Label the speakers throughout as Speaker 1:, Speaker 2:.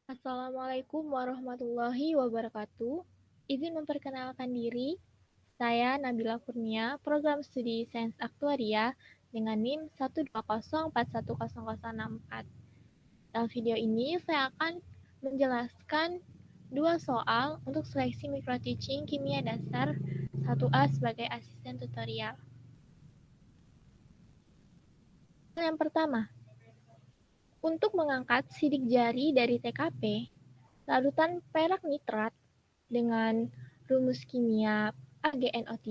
Speaker 1: Assalamualaikum warahmatullahi wabarakatuh. Izin memperkenalkan diri, saya Nabila Kurnia, Program Studi Sains Aktuaria dengan NIM 120410064. Dalam video ini, saya akan menjelaskan dua soal untuk seleksi microteaching kimia dasar 1A sebagai asisten tutorial. Yang pertama, untuk mengangkat sidik jari dari TKP, larutan perak nitrat dengan rumus kimia AgNO3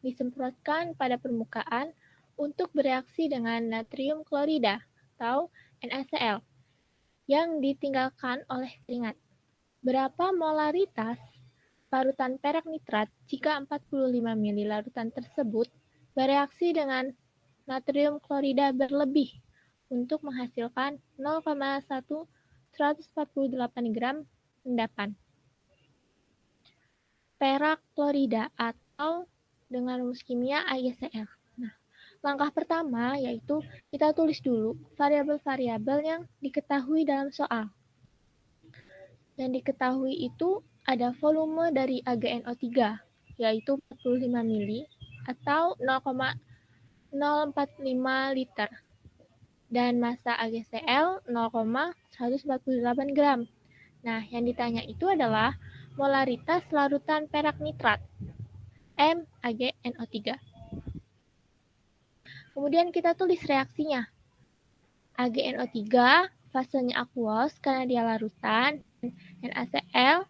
Speaker 1: disemprotkan pada permukaan untuk bereaksi dengan natrium klorida atau NaCl yang ditinggalkan oleh keringat. Berapa molaritas larutan perak nitrat jika 45 ml larutan tersebut bereaksi dengan natrium klorida berlebih untuk menghasilkan 0,148 gram endapan perak klorida atau dengan rumus kimia AgCl. Nah, langkah pertama yaitu kita tulis dulu variabel-variabel yang diketahui dalam soal. Yang diketahui itu ada volume dari AgNO3 yaitu 45 ml atau 0,045 liter dan massa AgCl 0,148 gram. Nah, yang ditanya itu adalah molaritas larutan perak nitrat MAgNO3. Kemudian kita tulis reaksinya. AgNO3 fasenya aqueous karena dia larutan, dan NaCl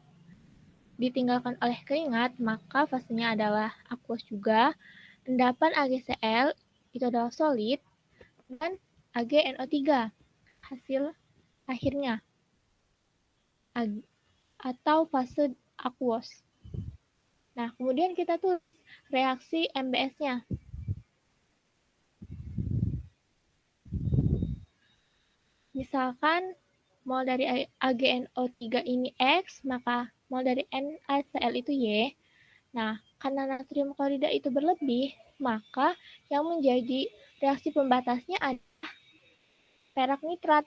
Speaker 1: ditinggalkan oleh keringat, maka fasenya adalah aqueous juga. Endapan AgCl itu adalah solid, dan AgNO3 hasil akhirnya atau fase aqueous. Nah, kemudian kita tulis reaksi MBS-nya. Misalkan mol dari AgNO3 ini X, maka mol dari NaCl itu Y. Nah, karena natrium klorida itu berlebih, maka yang menjadi reaksi pembatasnya adalah perak nitrat.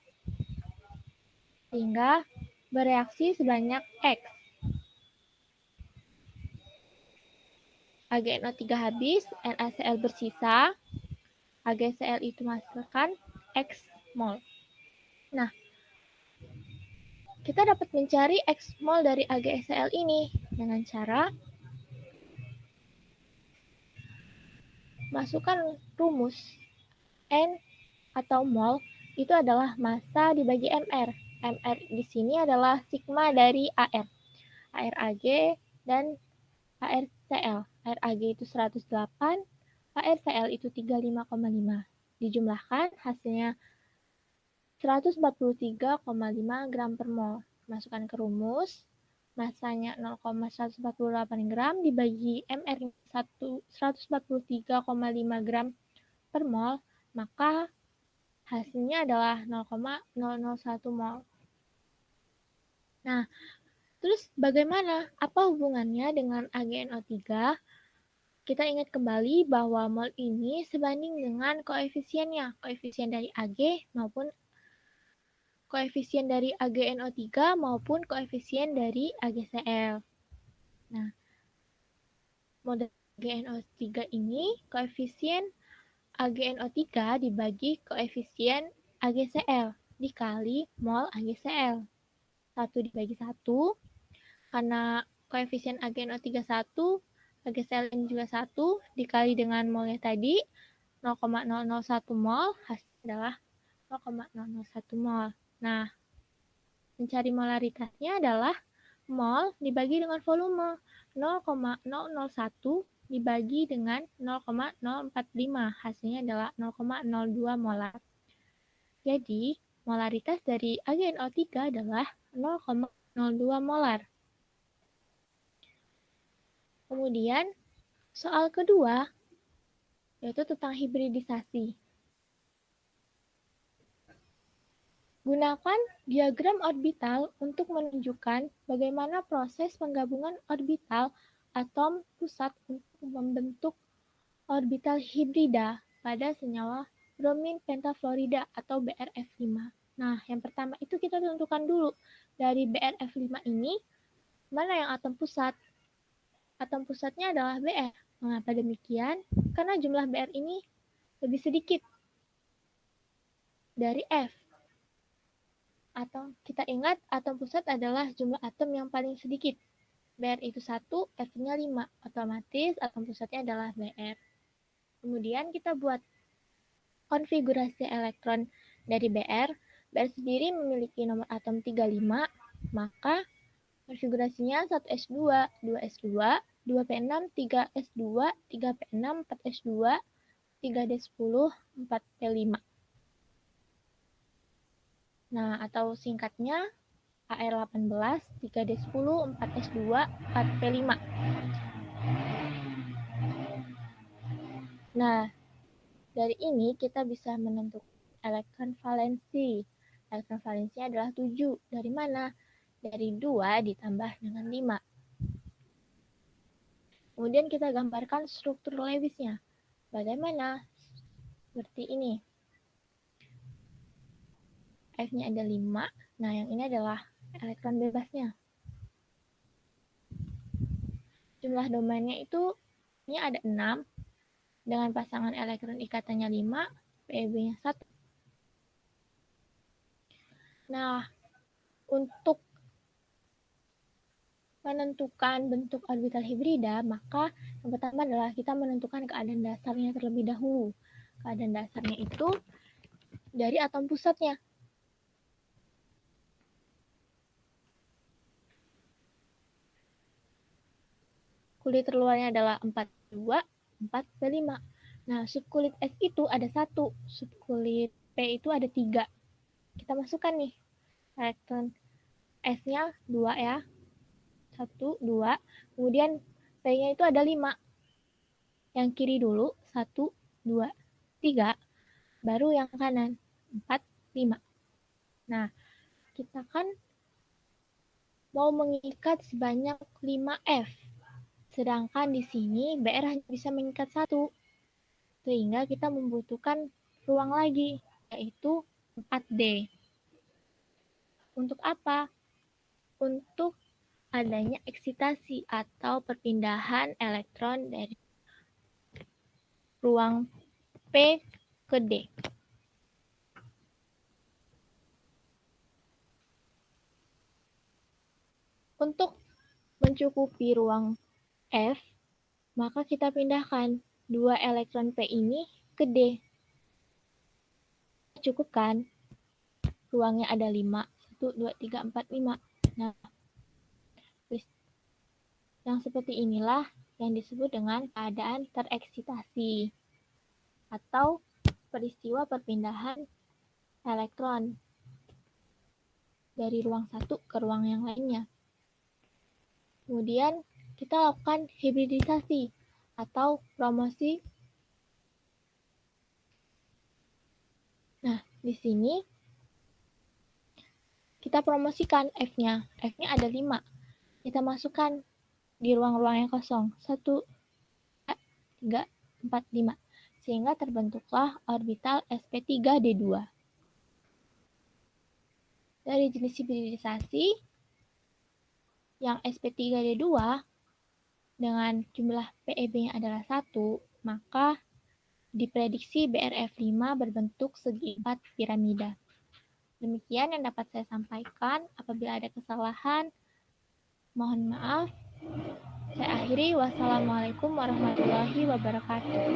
Speaker 1: Sehingga bereaksi sebanyak X. AgNO3 habis, NaCl bersisa, AgCl itu menghasilkan X mol. Nah, kita dapat mencari X mol dari AgCl ini dengan cara masukkan rumus N atau mol itu adalah massa dibagi MR. MR di sini adalah sigma dari AR. ARAG dan ARCl. ARAG itu 108, ARCl itu 35,5. Dijumlahkan hasilnya 143,5 gram per mol. Masukkan ke rumus, massanya 0,148 gram dibagi MR 143,5 gram per mol, maka hasilnya adalah 0,001 mol. Nah, terus bagaimana? Apa hubungannya dengan AgNO3? Kita ingat kembali bahwa mol ini sebanding dengan koefisiennya, koefisien dari Ag maupun koefisien dari AgNO3 maupun koefisien dari AgCl. Nah, mol AgNO3 ini koefisien AgNO3 dibagi koefisien AgCl dikali mol AgCl. 1 dibagi 1, karena koefisien AgNO3 1, AgCl ini juga 1, dikali dengan molnya tadi, 0,001 mol, hasilnya adalah 0,001 mol. Nah, mencari molaritasnya adalah mol dibagi dengan volume 0,001 dibagi dengan 0,045, hasilnya adalah 0,02 molar. Jadi, molaritas dari AgNO3 adalah 0,02 molar. Kemudian, soal kedua, yaitu tentang hibridisasi. Gunakan diagram orbital untuk menunjukkan bagaimana proses penggabungan orbital atom pusat untuk membentuk orbital hibrida pada senyawa bromin pentafluorida atau BRF5. Nah, yang pertama itu kita tentukan dulu Dari BRF5 ini, mana yang atom pusat? Atom pusatnya adalah Br. Mengapa demikian? Karena jumlah Br ini lebih sedikit dari F. Atau kita ingat atom pusat adalah jumlah atom yang paling sedikit. Br itu 1, F-nya 5. Otomatis atom pusatnya adalah Br. Kemudian kita buat konfigurasi elektron dari Br. Br sendiri memiliki nomor atom 35, maka konfigurasinya 1s2, 2s2, 2p6, 3s2, 3p6, 4s2, 3d10, 4p5. Nah, atau singkatnya AR18, 3d10, 4s2, 4p5. Nah, dari ini kita bisa menentukan elektron valensi. Elektron valensi adalah 7. Dari mana? Dari 2 ditambah dengan 5. Kemudian kita gambarkan struktur Lewisnya. Bagaimana? Seperti ini. F-nya ada 5. Nah, yang ini adalah elektron bebasnya. Jumlah domainnya itu ini ada 6. Dengan pasangan elektron ikatannya 5, PeB-nya 1. Nah, untuk menentukan bentuk orbital hibrida, maka yang pertama adalah kita menentukan keadaan dasarnya terlebih dahulu. Keadaan dasarnya itu dari atom pusatnya. Kulit terluarnya adalah 42, 4p5. Nah, subkulit S itu ada 1, subkulit P itu ada 3. Kita masukkan nih elektron S-nya 2 ya. 1, 2. Kemudian P-nya itu ada 5. Yang kiri dulu, 1, 2, 3. Baru yang kanan, 4, 5. Nah, kita kan mau mengikat sebanyak 5F. Sedangkan di sini BR hanya bisa mengikat 1. Sehingga kita membutuhkan ruang lagi, yaitu 4D. Untuk apa? Untuk adanya eksitasi atau perpindahan elektron dari ruang P ke D. Untuk mencukupi ruang F, maka kita pindahkan 2 elektron P ini ke D. Cukup kan? Ruangnya ada 5. 1, 2, 3, 4, 5. Nah, yang seperti inilah yang disebut dengan keadaan tereksitasi atau peristiwa perpindahan elektron dari ruang satu ke ruang yang lainnya. Kemudian kita lakukan hibridisasi atau promosi. Nah, di sini kita promosikan F-nya. F-nya ada 5. Kita masukkan di ruang-ruang yang kosong. 1, 3, 4, 5. Sehingga terbentuklah orbital sp3d2. Dari jenis hibridisasi, yang sp3d2 dengan jumlah PeB-nya adalah 1, maka diprediksi BRF5 berbentuk segi 4 piramida. Demikian yang dapat saya sampaikan. Apabila ada kesalahan, mohon maaf. Saya akhiri. Wassalamualaikum warahmatullahi wabarakatuh.